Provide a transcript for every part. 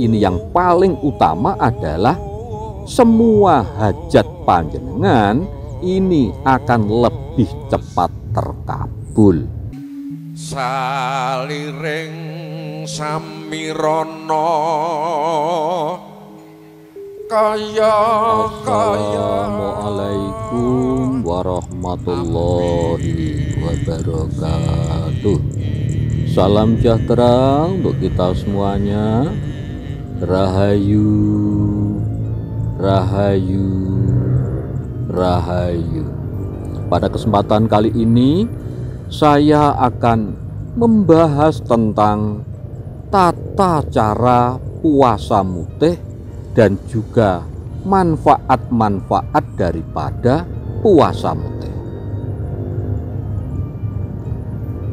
ini yang paling utama adalah semua hajat panjenengan ini akan lebih cepat terkabul. Saliring samirana kaya Assalamualaikum warahmatullahi wabarakatuh. Salam sejahtera untuk kita semuanya. Rahayu, rahayu, rahayu. Pada kesempatan kali ini saya akan membahas tentang tata cara puasa mutih dan juga manfaat-manfaat daripada puasa mutih.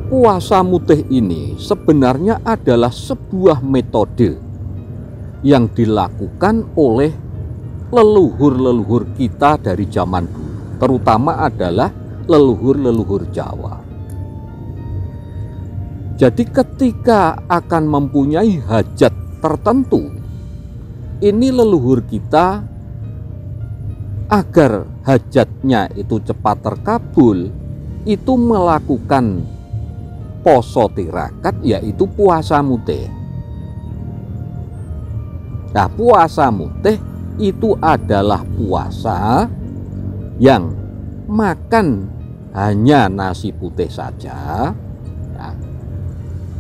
Puasa mutih ini sebenarnya adalah sebuah metode yang dilakukan oleh leluhur-leluhur kita dari zaman dulu, terutama adalah leluhur-leluhur Jawa. Jadi ketika akan mempunyai hajat tertentu, ini leluhur kita agar hajatnya itu cepat terkabul, itu melakukan poso tirakat, yaitu puasa mutih. Nah, puasa mutih itu adalah puasa yang makan hanya nasi putih saja, ya,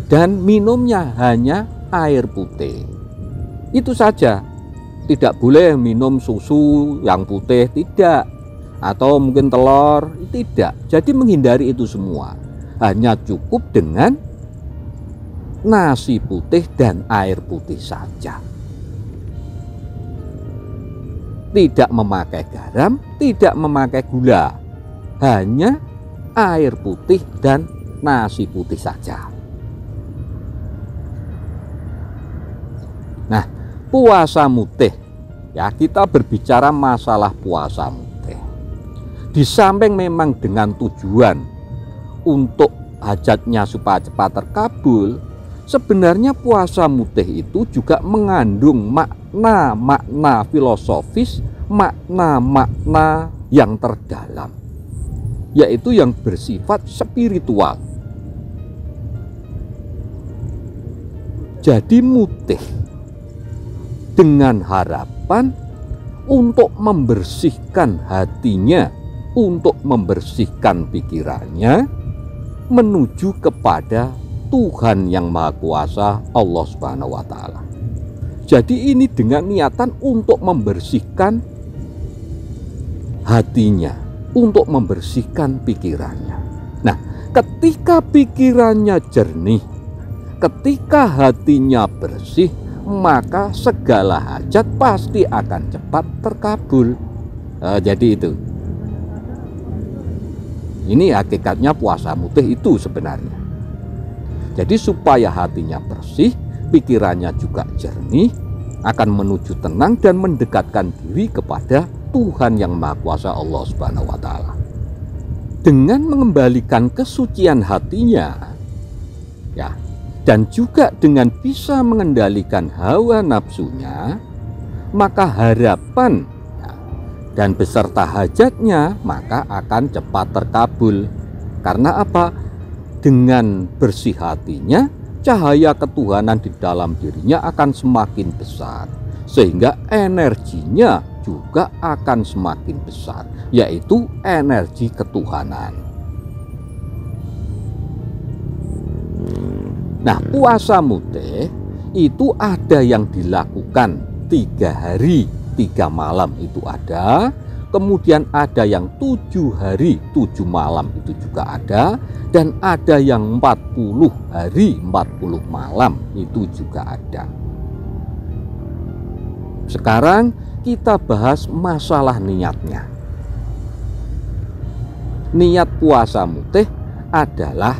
dan minumnya hanya air putih. Itu saja. Tidak boleh minum susu yang putih, tidak. Atau mungkin telur, tidak. Jadi menghindari itu semua. Hanya cukup dengan nasi putih dan air putih saja. Tidak memakai garam, tidak memakai gula. Hanya air putih dan nasi putih saja. Nah, puasa mutih, ya, kita berbicara masalah puasa mutih. Di samping memang dengan tujuan untuk hajatnya supaya cepat terkabul, sebenarnya puasa mutih itu juga mengandung makna-makna filosofis, makna-makna yang terdalam, yaitu yang bersifat spiritual. Jadi mutih dengan harapan untuk membersihkan hatinya, untuk membersihkan pikirannya menuju kepada Tuhan yang Maha Kuasa, Allah Subhanahu wa Ta'ala. Jadi ini dengan niatan untuk membersihkan hatinya, untuk membersihkan pikirannya. Nah, ketika pikirannya jernih, ketika hatinya bersih, maka segala hajat pasti akan cepat terkabul. Jadi itu. Ini hakikatnya puasa mutih itu sebenarnya. Jadi supaya hatinya bersih, pikirannya juga jernih, akan menuju tenang dan mendekatkan diri kepada Tuhan yang Maha Kuasa, Allah Subhanahu wa Ta'ala. Dengan mengembalikan kesucian hatinya, ya, dan juga dengan bisa mengendalikan hawa nafsunya, maka harapan dan beserta hajatnya maka akan cepat terkabul. Karena apa? Dengan bersih hatinya, cahaya ketuhanan di dalam dirinya akan semakin besar, sehingga energinya juga akan semakin besar, yaitu energi ketuhanan. Nah, puasa mutih itu ada yang dilakukan 3 hari 3 malam itu ada, kemudian ada yang 7 hari 7 malam itu juga ada, dan ada yang 40 hari 40 malam itu juga ada. Sekarang kita bahas masalah niatnya. Niat puasa mutih adalah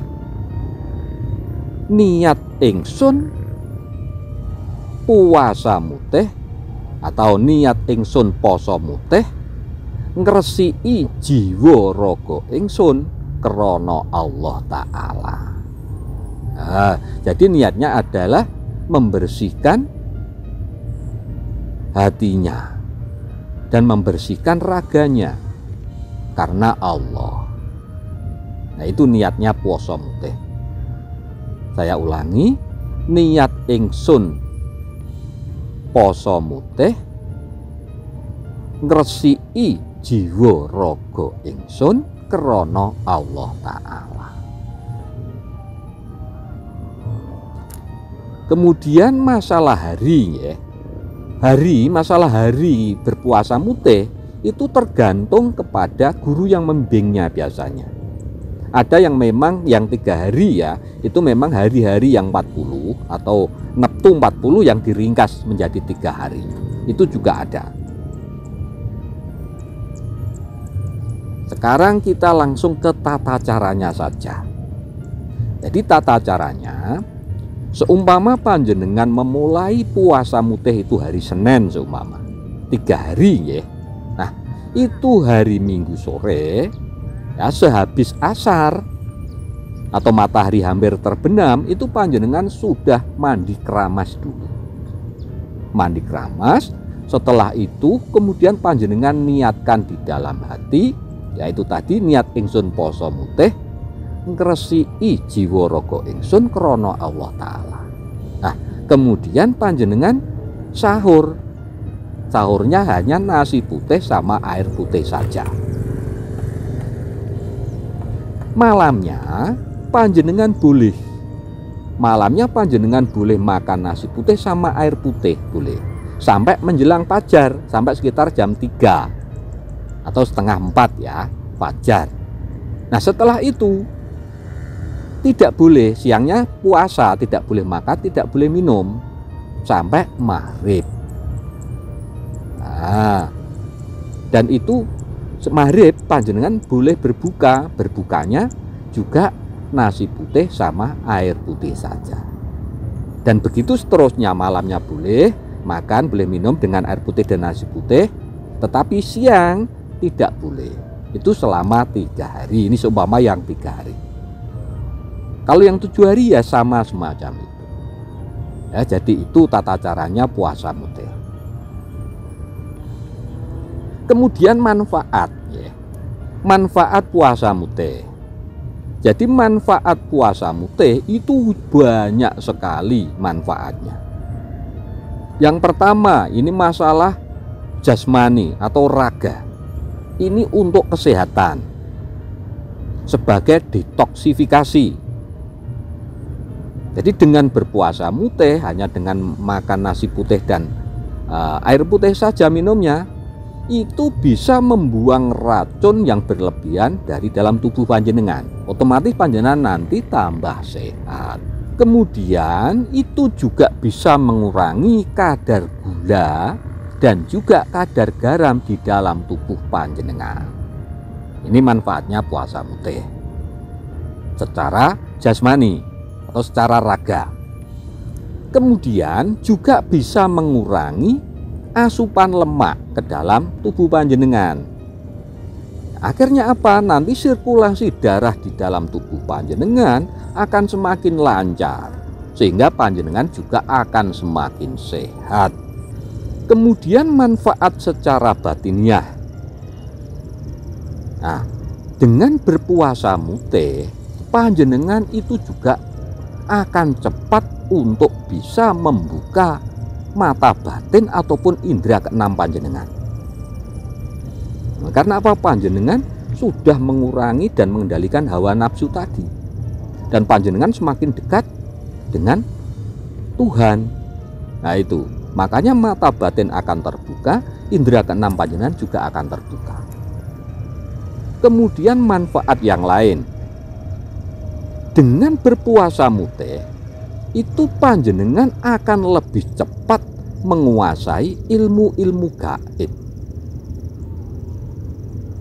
niat ingsun puasa mutih atau niat ingsun poso mutih ngresiki jiwa raga ingsun krana Allah Ta'ala. Nah, jadi niatnya adalah membersihkan hatinya dan membersihkan raganya karena Allah. Nah, itu niatnya puasa mutih. Saya ulangi, niat ingsun poso mutih ngresiki jiwa raga ingsun krana Allah Ta'ala. Kemudian masalah hari ya. Masalah hari berpuasa mutih itu tergantung kepada guru yang membimbingnya biasanya. Ada yang memang yang 3 hari ya, itu memang hari-hari yang 40 atau neptu 40 yang diringkas menjadi 3 hari. Itu juga ada. Sekarang kita langsung ke tata caranya saja. Jadi tata caranya, seumpama panjenengan memulai puasa mutih itu hari Senin seumpama 3 hari ya. Nah, itu hari Minggu sore ya, sehabis asar atau matahari hampir terbenam, itu panjenengan sudah mandi keramas dulu. Mandi keramas, setelah itu kemudian panjenengan niatkan di dalam hati, yaitu tadi niat ingsun poso mutih ngresiki jiwa raga ingsun krana Allah Ta'ala. Nah, kemudian panjenengan sahur. Sahurnya hanya nasi putih sama air putih saja. Malamnya panjenengan boleh makan nasi putih sama air putih, boleh sampai menjelang fajar, sampai sekitar jam 3 atau setengah 4 ya, fajar. Nah, setelah itu tidak boleh, siangnya puasa, tidak boleh makan, tidak boleh minum sampai maghrib. Nah, dan itu maghrib panjenengan boleh berbukanya juga nasi putih sama air putih saja. Dan begitu seterusnya, malamnya boleh makan, boleh minum dengan air putih dan nasi putih, tetapi siang tidak boleh. Itu selama 3 hari. Ini seumpama yang 3 hari. Kalau yang 7 hari ya sama semacam itu. Ya, jadi itu tata caranya puasa mutih. Kemudian manfaat ya. Manfaat puasa mutih. Jadi manfaat puasa mutih itu banyak sekali manfaatnya. Yang pertama, ini masalah jasmani atau raga. Ini untuk kesehatan sebagai detoksifikasi. Jadi dengan berpuasa mutih, hanya dengan makan nasi putih dan air putih saja minumnya, itu bisa membuang racun yang berlebihan dari dalam tubuh panjenengan. Otomatis panjenengan nanti tambah sehat. Kemudian itu juga bisa mengurangi kadar gula dan juga kadar garam di dalam tubuh panjenengan. Ini manfaatnya puasa mutih secara jasmani atau secara raga. Kemudian juga bisa mengurangi asupan lemak ke dalam tubuh panjenengan. Akhirnya apa? Nanti sirkulasi darah di dalam tubuh panjenengan akan semakin lancar, sehingga panjenengan juga akan semakin sehat. Kemudian manfaat secara batiniah. Nah, dengan berpuasa mutih, panjenengan itu juga akan cepat untuk bisa membuka mata batin ataupun indera keenam panjenengan. Nah, karena apa? Panjenengan sudah mengurangi dan mengendalikan hawa nafsu tadi, dan panjenengan semakin dekat dengan Tuhan. Nah, itu makanya mata batin akan terbuka, indera keenam panjenengan juga akan terbuka. Kemudian manfaat yang lain, dengan berpuasa mutih itu panjenengan akan lebih cepat menguasai ilmu-ilmu gaib.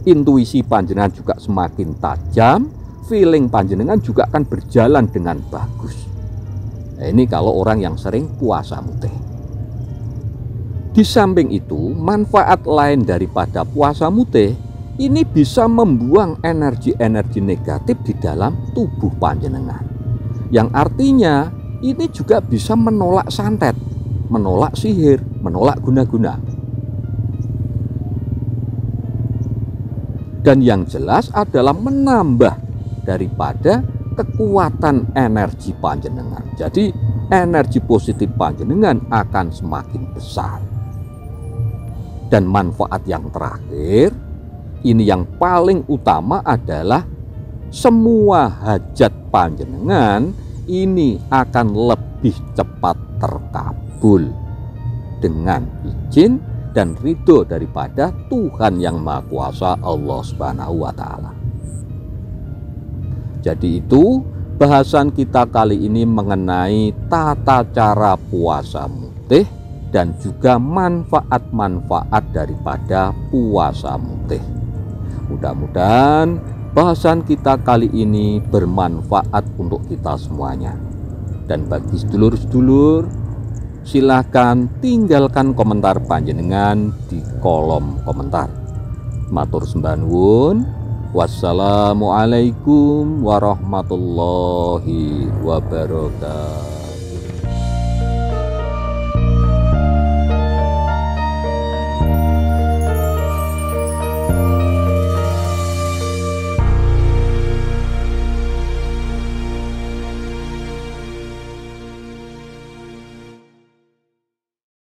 Intuisi panjenengan juga semakin tajam, feeling panjenengan juga akan berjalan dengan bagus. Nah, ini kalau orang yang sering puasa mutih. Di samping itu, manfaat lain daripada puasa mutih, ini bisa membuang energi-energi negatif di dalam tubuh panjenengan. Yang artinya ini juga bisa menolak santet. menolak sihir, menolak guna-guna. Dan yang jelas adalah menambah daripada kekuatan energi panjenengan. Jadi energi positif panjenengan akan semakin besar. Dan manfaat yang terakhir, ini yang paling utama adalah semua hajat panjenengan ini akan lebih cepat terkabul dengan izin dan ridho daripada Tuhan yang Maha Kuasa, Allah Subhanahu wa Ta'ala. Jadi itu bahasan kita kali ini mengenai tata cara puasa mutih dan juga manfaat-manfaat daripada puasa mutih. Mudah-mudahan bahasan kita kali ini bermanfaat untuk kita semuanya. Dan bagi sedulur-sedulur, silahkan tinggalkan komentar panjenengan di kolom komentar. Matur sembah nuwun. Wassalamualaikum warahmatullahi wabarakatuh.